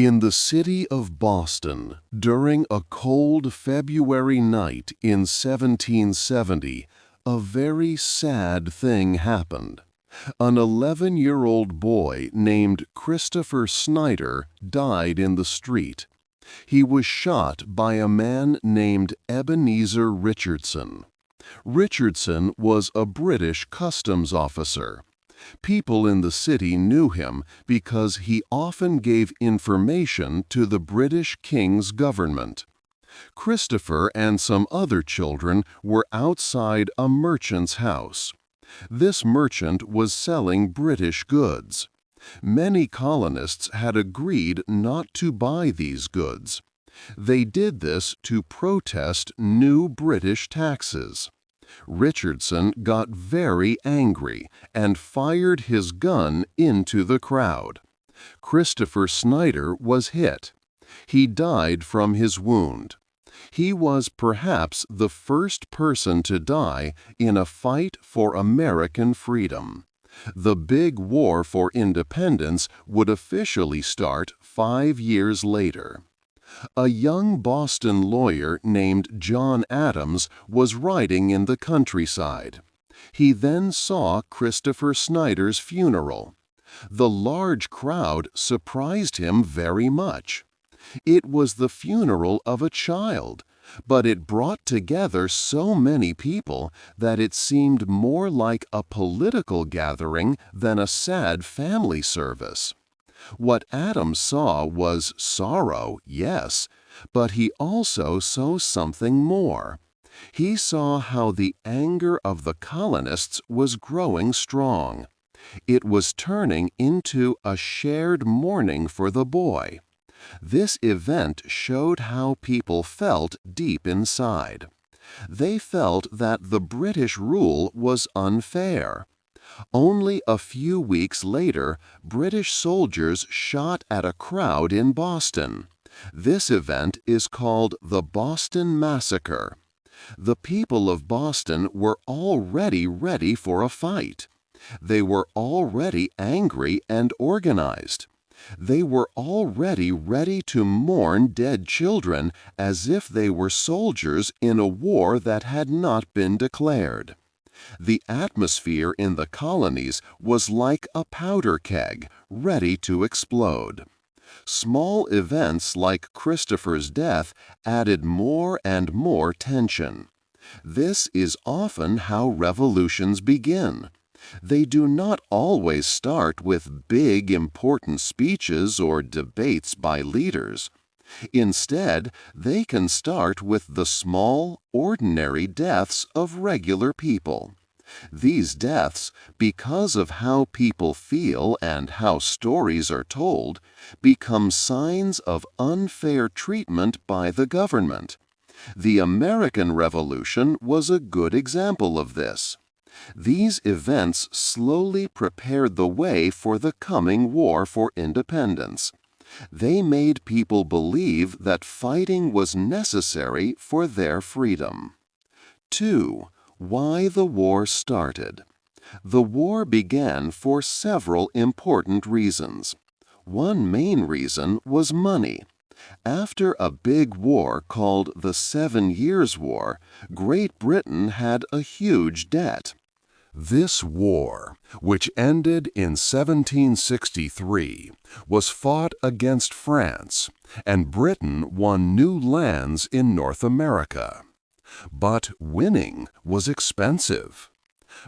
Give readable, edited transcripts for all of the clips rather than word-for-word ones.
In the city of Boston, during a cold February night in 1770, a very sad thing happened. An 11-year-old boy named Christopher Snyder died in the street. He was shot by a man named Ebenezer Richardson. Richardson was a British customs officer. People in the city knew him because he often gave information to the British King's government. Christopher and some other children were outside a merchant's house. This merchant was selling British goods. Many colonists had agreed not to buy these goods. They did this to protest new British taxes. Richardson got very angry and fired his gun into the crowd. Christopher Snyder was hit. He died from his wound. He was perhaps the first person to die in a fight for American freedom. The big war for independence would officially start 5 years later. A young Boston lawyer named John Adams was riding in the countryside. He then saw Christopher Snyder's funeral. The large crowd surprised him very much. It was the funeral of a child, but it brought together so many people that it seemed more like a political gathering than a sad family service. What Adams saw was sorrow, yes, but he also saw something more. He saw how the anger of the colonists was growing strong. It was turning into a shared mourning for the boy. This event showed how people felt deep inside. They felt that the British rule was unfair. Only a few weeks later, British soldiers shot at a crowd in Boston. This event is called the Boston Massacre. The people of Boston were already ready for a fight. They were already angry and organized. They were already ready to mourn dead children as if they were soldiers in a war that had not been declared. The atmosphere in the colonies was like a powder keg, ready to explode. Small events like Christopher's death added more and more tension. This is often how revolutions begin. They do not always start with big, important speeches or debates by leaders. Instead, they can start with the small, ordinary deaths of regular people. These deaths, because of how people feel and how stories are told, become signs of unfair treatment by the government. The American Revolution was a good example of this. These events slowly prepared the way for the coming war for independence. They made people believe that fighting was necessary for their freedom. 2. Why the war started. The war began for several important reasons. One main reason was money. After a big war called the 7 Years' War, Great Britain had a huge debt. This war, which ended in 1763, was fought against France, and Britain won new lands in North America. But winning was expensive.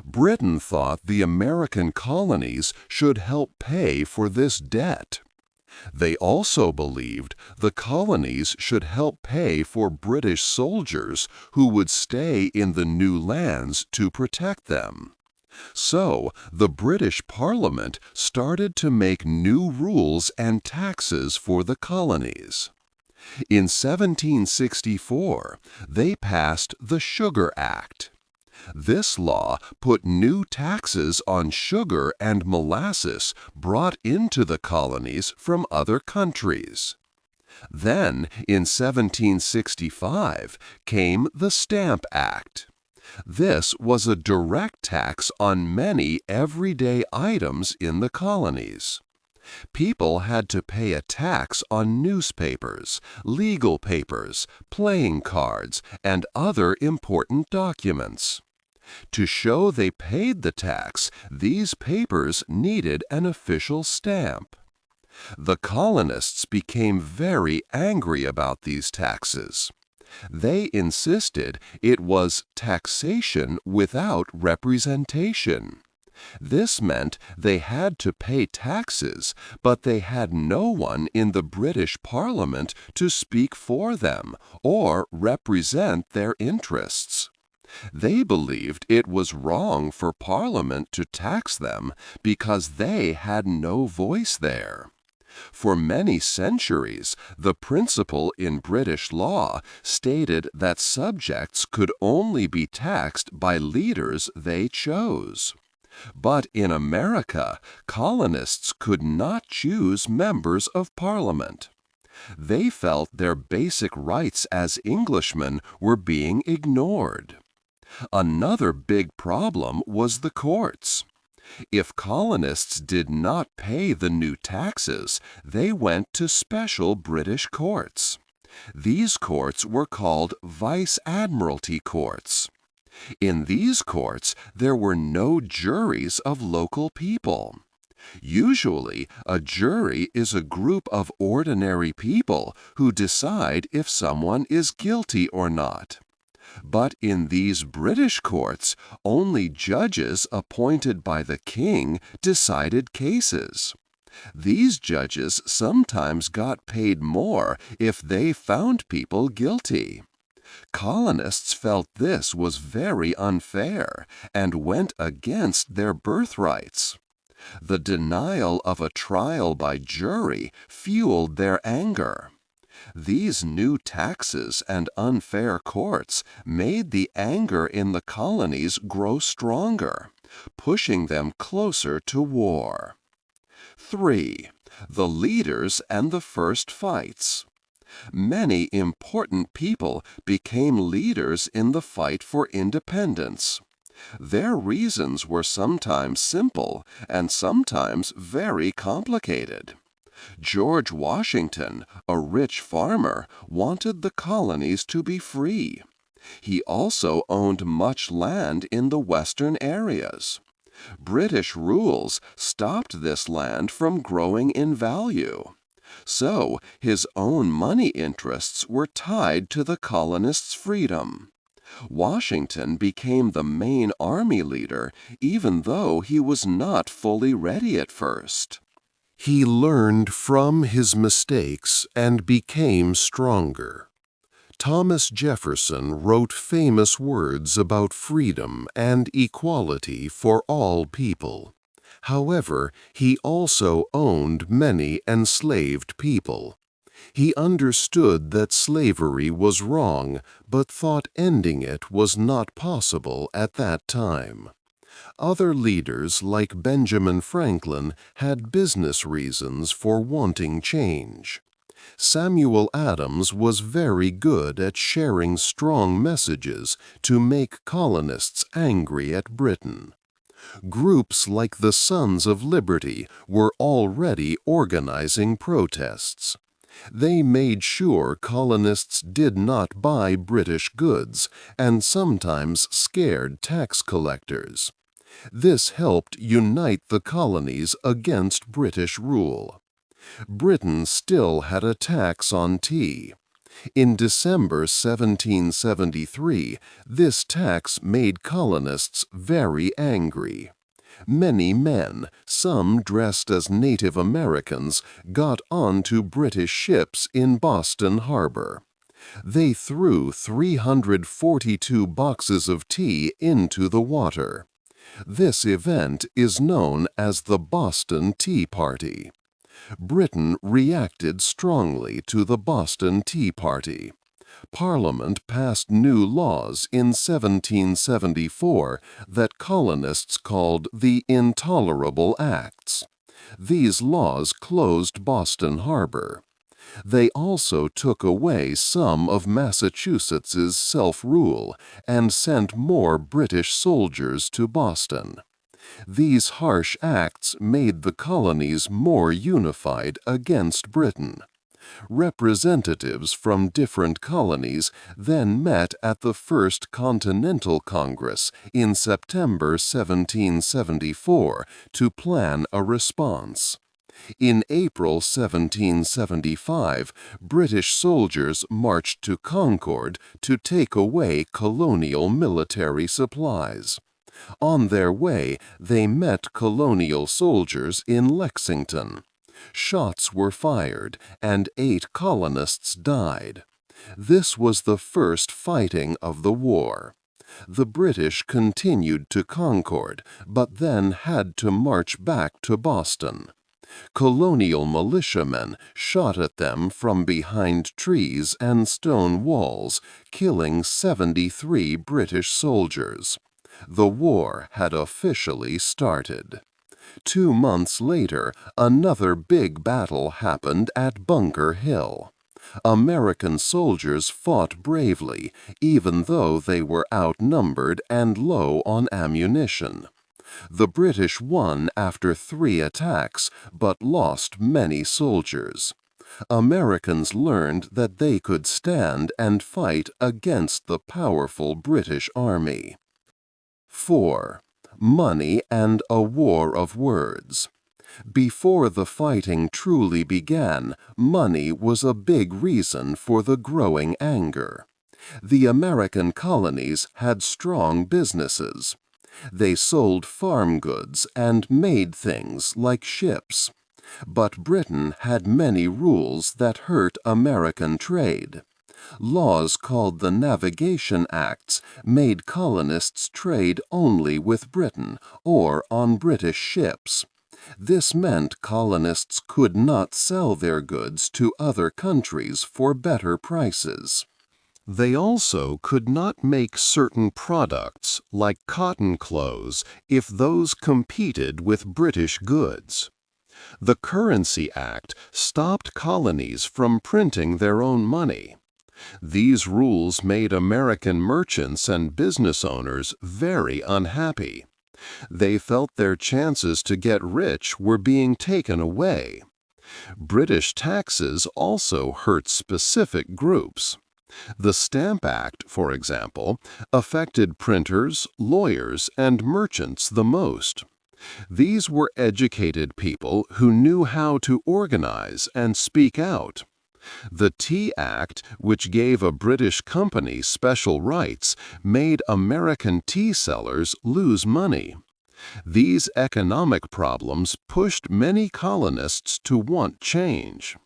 Britain thought the American colonies should help pay for this debt. They also believed the colonies should help pay for British soldiers who would stay in the new lands to protect them. So, the British Parliament started to make new rules and taxes for the colonies. In 1764, they passed the Sugar Act. This law put new taxes on sugar and molasses brought into the colonies from other countries. Then, in 1765, came the Stamp Act. This was a direct tax on many everyday items in the colonies. People had to pay a tax on newspapers, legal papers, playing cards, and other important documents. To show they paid the tax, these papers needed an official stamp. The colonists became very angry about these taxes. They insisted it was taxation without representation. This meant they had to pay taxes, but they had no one in the British Parliament to speak for them or represent their interests. They believed it was wrong for Parliament to tax them because they had no voice there. For many centuries, the principle in British law stated that subjects could only be taxed by leaders they chose. But in America, colonists could not choose members of Parliament. They felt their basic rights as Englishmen were being ignored. Another big problem was the courts. If colonists did not pay the new taxes, they went to special British courts. These courts were called Vice Admiralty courts. In these courts, there were no juries of local people. Usually, a jury is a group of ordinary people who decide if someone is guilty or not. But in these British courts, only judges appointed by the king decided cases. These judges sometimes got paid more if they found people guilty. Colonists felt this was very unfair and went against their birthrights. The denial of a trial by jury fueled their anger. These new taxes and unfair courts made the anger in the colonies grow stronger, pushing them closer to war. 3. The leaders and the first fights. Many important people became leaders in the fight for independence. Their reasons were sometimes simple and sometimes very complicated. George Washington, a rich farmer, wanted the colonies to be free. He also owned much land in the western areas. British rules stopped this land from growing in value. So his own money interests were tied to the colonists' freedom. Washington became the main army leader even though he was not fully ready at first. He learned from his mistakes and became stronger. Thomas Jefferson wrote famous words about freedom and equality for all people. However, he also owned many enslaved people. He understood that slavery was wrong, but thought ending it was not possible at that time. Other leaders like Benjamin Franklin had business reasons for wanting change. Samuel Adams was very good at sharing strong messages to make colonists angry at Britain. Groups like the Sons of Liberty were already organizing protests. They made sure colonists did not buy British goods and sometimes scared tax collectors. This helped unite the colonies against British rule. Britain still had a tax on tea. In December 1773, this tax made colonists very angry. Many men, some dressed as Native Americans, got onto British ships in Boston Harbor. They threw 342 boxes of tea into the water. This event is known as the Boston Tea Party. Britain reacted strongly to the Boston Tea Party. Parliament passed new laws in 1774 that colonists called the Intolerable Acts. These laws closed Boston Harbor. They also took away some of Massachusetts's self-rule and sent more British soldiers to Boston. These harsh acts made the colonies more unified against Britain. Representatives from different colonies then met at the First Continental Congress in September 1774 to plan a response. In April 1775, British soldiers marched to Concord to take away colonial military supplies. On their way, they met colonial soldiers in Lexington. Shots were fired, and 8 colonists died. This was the first fighting of the war. The British continued to Concord, but then had to march back to Boston. Colonial militiamen shot at them from behind trees and stone walls, killing 73 British soldiers. The war had officially started. 2 months later, another big battle happened at Bunker Hill. American soldiers fought bravely, even though they were outnumbered and low on ammunition. The British won after 3 attacks, but lost many soldiers. Americans learned that they could stand and fight against the powerful British Army. 4. Money and a war of words. Before the fighting truly began, money was a big reason for the growing anger. The American colonies had strong businesses. They sold farm goods and made things like ships. But Britain had many rules that hurt American trade. Laws called the Navigation Acts made colonists trade only with Britain or on British ships. This meant colonists could not sell their goods to other countries for better prices. They also could not make certain products, like cotton clothes, if those competed with British goods. The Currency Act stopped colonies from printing their own money. These rules made American merchants and business owners very unhappy. They felt their chances to get rich were being taken away. British taxes also hurt specific groups. The Stamp Act, for example, affected printers, lawyers, and merchants the most. These were educated people who knew how to organize and speak out. The Tea Act, which gave a British company special rights, made American tea sellers lose money. These economic problems pushed many colonists to want change.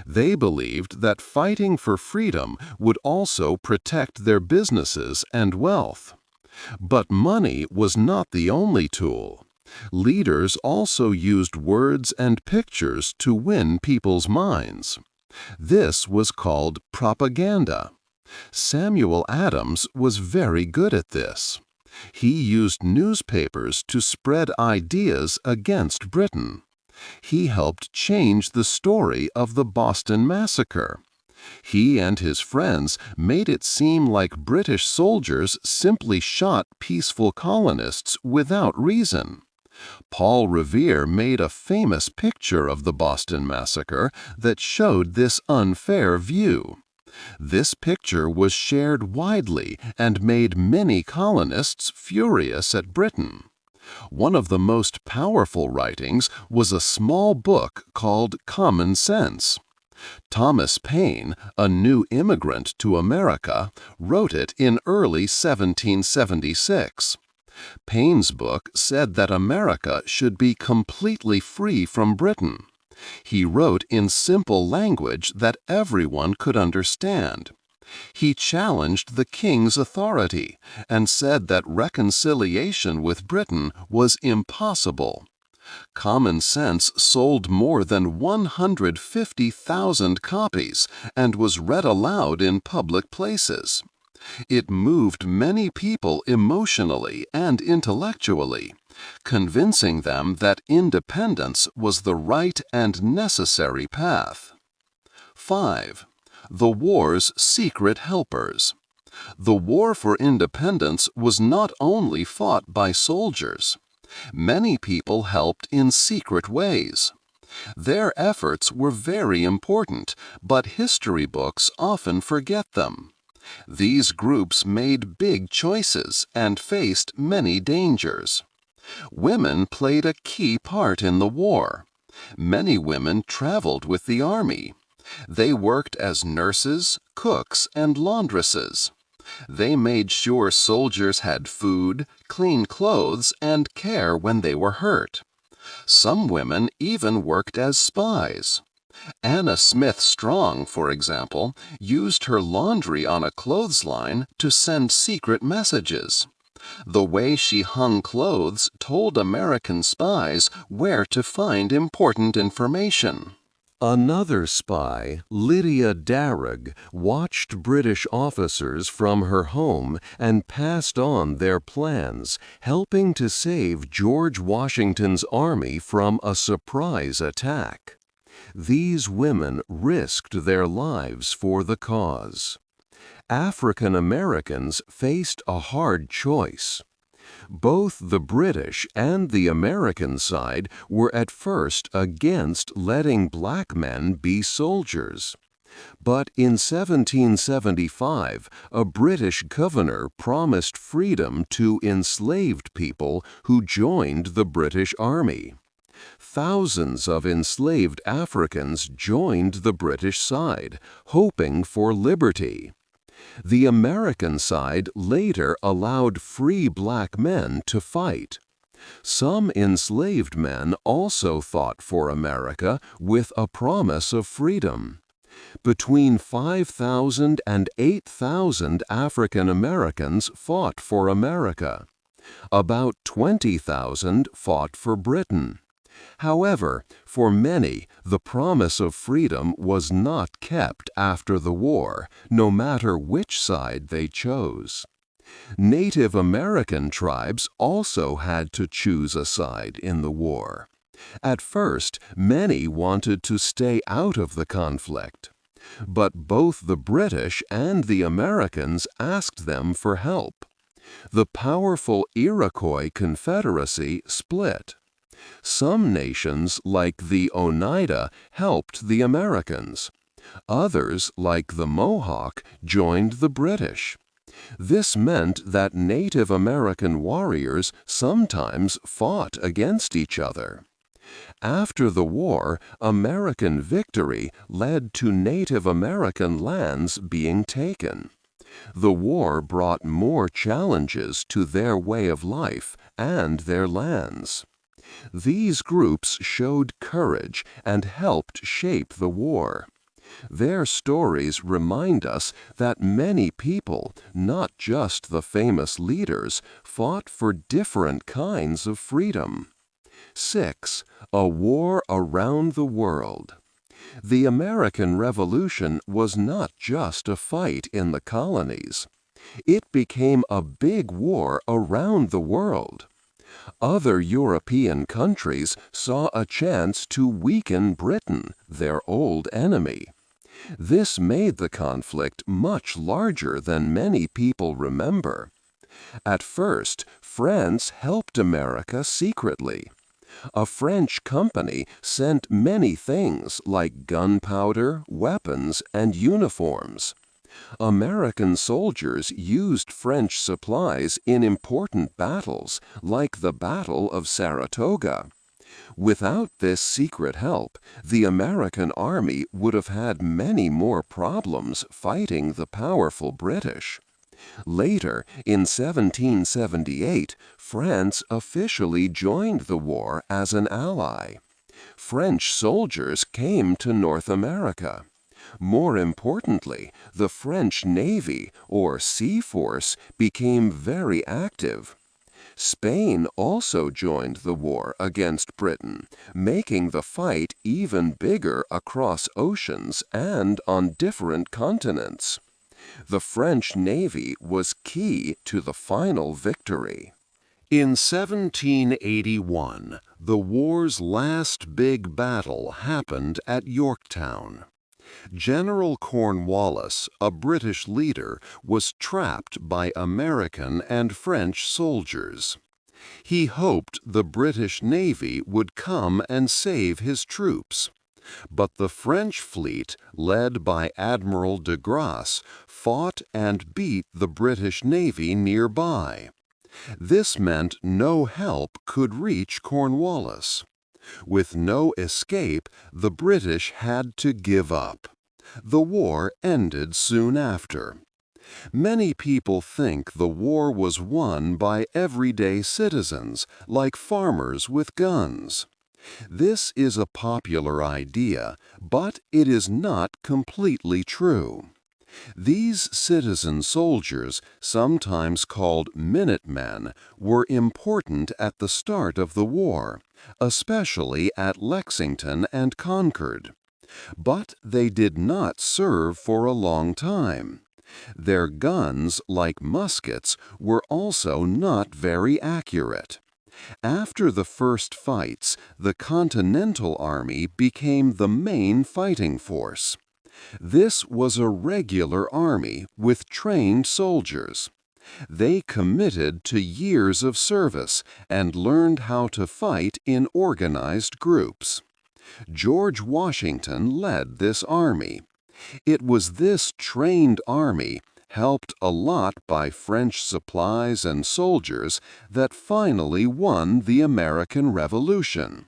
They believed that fighting for freedom would also protect their businesses and wealth. But money was not the only tool. Leaders also used words and pictures to win people's minds. This was called propaganda. Samuel Adams was very good at this. He used newspapers to spread ideas against Britain. He helped change the story of the Boston Massacre. He and his friends made it seem like British soldiers simply shot peaceful colonists without reason. Paul Revere made a famous picture of the Boston Massacre that showed this unfair view. This picture was shared widely and made many colonists furious at Britain. One of the most powerful writings was a small book called Common Sense. Thomas Paine, a new immigrant to America, wrote it in early 1776. Paine's book said that America should be completely free from Britain. He wrote in simple language that everyone could understand. He challenged the king's authority and said that reconciliation with Britain was impossible. Common Sense sold more than 150,000 copies and was read aloud in public places. It moved many people emotionally and intellectually, convincing them that independence was the right and necessary path. 5. The war's secret helpers. The war for independence was not only fought by soldiers. Many people helped in secret ways. Their efforts were very important, but history books often forget them. These groups made big choices and faced many dangers. Women played a key part in the war. Many women traveled with the army. They worked as nurses, cooks, and laundresses. They made sure soldiers had food, clean clothes, and care when they were hurt. Some women even worked as spies. Anna Smith Strong, for example, used her laundry on a clothesline to send secret messages. The way she hung clothes told American spies where to find important information. Another spy, Lydia Darragh, watched British officers from her home and passed on their plans, helping to save George Washington's army from a surprise attack. These women risked their lives for the cause. African Americans faced a hard choice. Both the British and the American side were at first against letting black men be soldiers. But in 1775, a British governor promised freedom to enslaved people who joined the British Army. Thousands of enslaved Africans joined the British side, hoping for liberty. The American side later allowed free black men to fight. Some enslaved men also fought for America with a promise of freedom. Between 5,000 and 8,000 African Americans fought for America. About 20,000 fought for Britain. However, for many, the promise of freedom was not kept after the war, no matter which side they chose. Native American tribes also had to choose a side in the war. At first, many wanted to stay out of the conflict. But both the British and the Americans asked them for help. The powerful Iroquois Confederacy split. Some nations, like the Oneida, helped the Americans. Others, like the Mohawk, joined the British. This meant that Native American warriors sometimes fought against each other. After the war, American victory led to Native American lands being taken. The war brought more challenges to their way of life and their lands. These groups showed courage and helped shape the war. Their stories remind us that many people, not just the famous leaders, fought for different kinds of freedom. 6. A war around the world. The American Revolution was not just a fight in the colonies. It became a big war around the world. Other European countries saw a chance to weaken Britain, their old enemy. This made the conflict much larger than many people remember. At first, France helped America secretly. A French company sent many things like gunpowder, weapons, and uniforms. American soldiers used French supplies in important battles, like the Battle of Saratoga. Without this secret help, the American army would have had many more problems fighting the powerful British. Later, in 1778, France officially joined the war as an ally. French soldiers came to North America. More importantly, the French Navy, or Sea Force, became very active. Spain also joined the war against Britain, making the fight even bigger across oceans and on different continents. The French Navy was key to the final victory. In 1781, the war's last big battle happened at Yorktown. General Cornwallis, a British leader, was trapped by American and French soldiers. He hoped the British Navy would come and save his troops. But the French fleet, led by Admiral de Grasse, fought and beat the British Navy nearby. This meant no help could reach Cornwallis. With no escape, the British had to give up. The war ended soon after. Many people think the war was won by everyday citizens, like farmers with guns. This is a popular idea, but it is not completely true. These citizen soldiers, sometimes called Minutemen, were important at the start of the war, especially at Lexington and Concord. But they did not serve for a long time. Their guns, like muskets, were also not very accurate. After the first fights, the Continental Army became the main fighting force. This was a regular army with trained soldiers. They committed to years of service and learned how to fight in organized groups. George Washington led this army. It was this trained army, helped a lot by French supplies and soldiers, that finally won the American Revolution.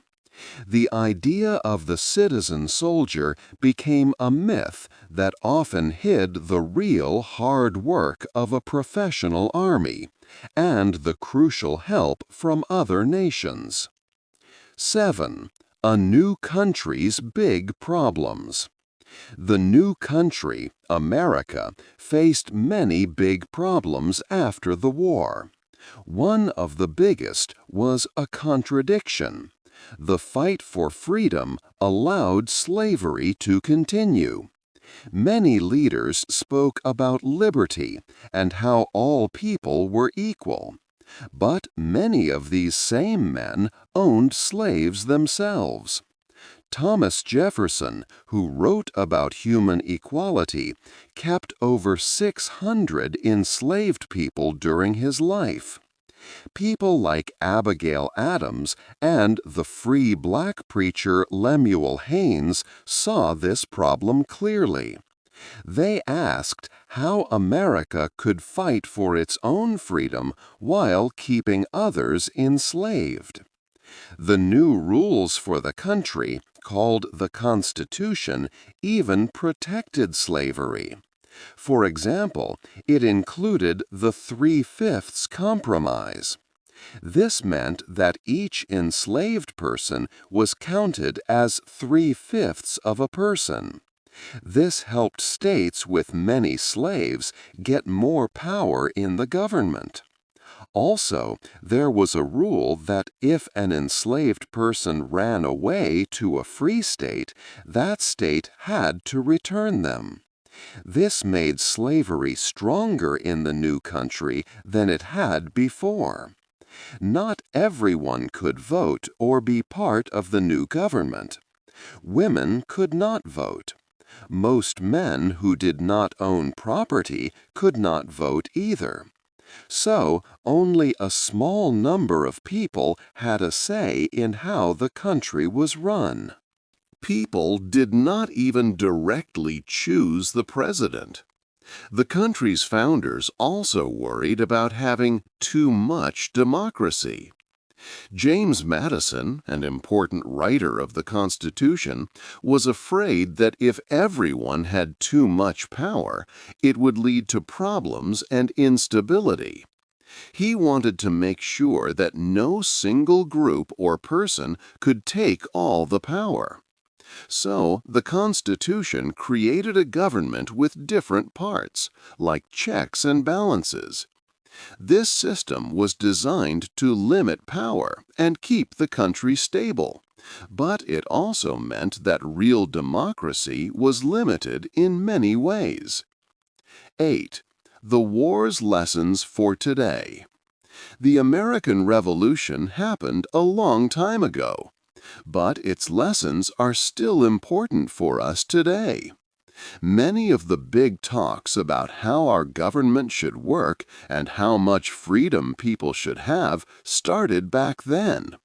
The idea of the citizen soldier became a myth that often hid the real hard work of a professional army and the crucial help from other nations. 7. A new country's big problems. The new country, America, faced many big problems after the war. One of the biggest was a contradiction. The fight for freedom allowed slavery to continue. Many leaders spoke about liberty and how all people were equal. But many of these same men owned slaves themselves. Thomas Jefferson, who wrote about human equality, kept over 600 enslaved people during his life. People like Abigail Adams and the free black preacher Lemuel Haynes saw this problem clearly. They asked how America could fight for its own freedom while keeping others enslaved. The new rules for the country, called the Constitution, even protected slavery. For example, it included the 3/5 compromise. This meant that each enslaved person was counted as 3/5 of a person. This helped states with many slaves get more power in the government. Also, there was a rule that if an enslaved person ran away to a free state, that state had to return them. This made slavery stronger in the new country than it had before. Not everyone could vote or be part of the new government. Women could not vote. Most men who did not own property could not vote either. So, only a small number of people had a say in how the country was run. People did not even directly choose the president. The country's founders also worried about having too much democracy. James Madison, an important writer of the Constitution, was afraid that if everyone had too much power, it would lead to problems and instability. He wanted to make sure that no single group or person could take all the power. So, the Constitution created a government with different parts, like checks and balances. This system was designed to limit power and keep the country stable, but it also meant that real democracy was limited in many ways. 8. The war's lessons for today. The American Revolution happened a long time ago, but its lessons are still important for us today. Many of the big talks about how our government should work and how much freedom people should have started back then.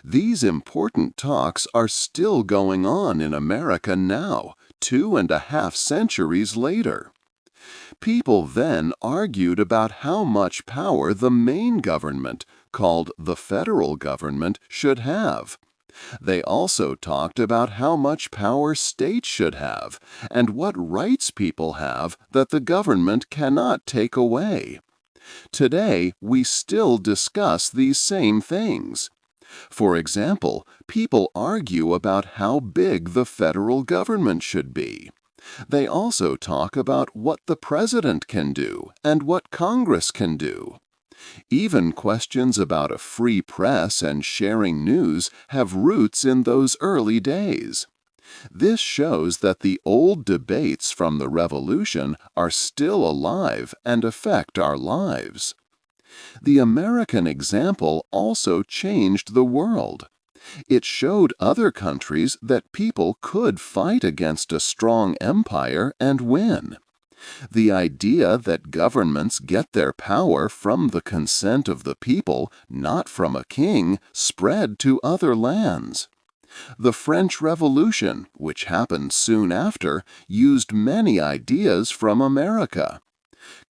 These important talks are still going on in America now, 2.5 centuries later. People then argued about how much power the main government, called the federal government, should have. They also talked about how much power states should have and what rights people have that the government cannot take away. Today, we still discuss these same things. For example, people argue about how big the federal government should be. They also talk about what the president can do and what Congress can do. Even questions about a free press and sharing news have roots in those early days. This shows that the old debates from the Revolution are still alive and affect our lives. The American example also changed the world. It showed other countries that people could fight against a strong empire and win. The idea that governments get their power from the consent of the people, not from a king, spread to other lands. The French Revolution, which happened soon after, used many ideas from America.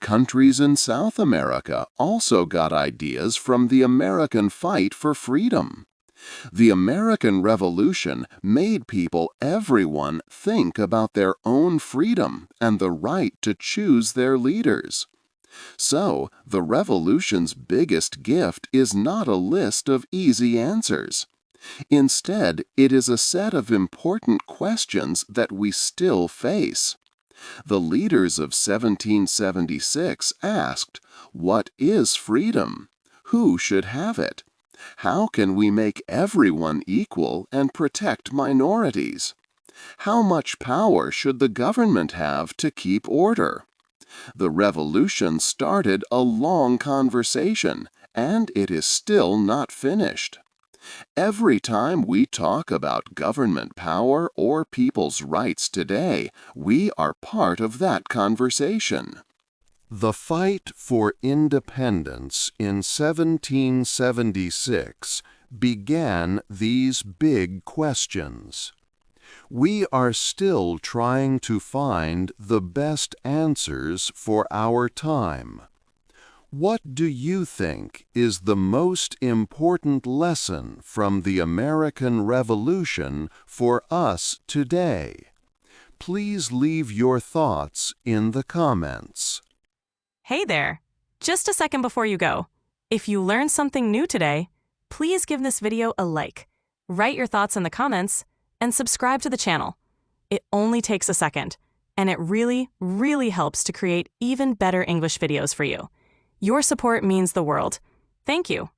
Countries in South America also got ideas from the American fight for freedom. The American Revolution made everyone think about their own freedom and the right to choose their leaders. So, the Revolution's biggest gift is not a list of easy answers. Instead, it is a set of important questions that we still face. The leaders of 1776 asked, "What is freedom? Who should have it? How can we make everyone equal and protect minorities? How much power should the government have to keep order?" The revolution started a long conversation, and it is still not finished. Every time we talk about government power or people's rights today, we are part of that conversation. The fight for independence in 1776 began these big questions. We are still trying to find the best answers for our time. What do you think is the most important lesson from the American Revolution for us today? Please leave your thoughts in the comments. Hey there! Just a second before you go. If you learned something new today, please give this video a like, write your thoughts in the comments, and subscribe to the channel. It only takes a second, and it really, really helps to create even better English videos for you. Your support means the world. Thank you.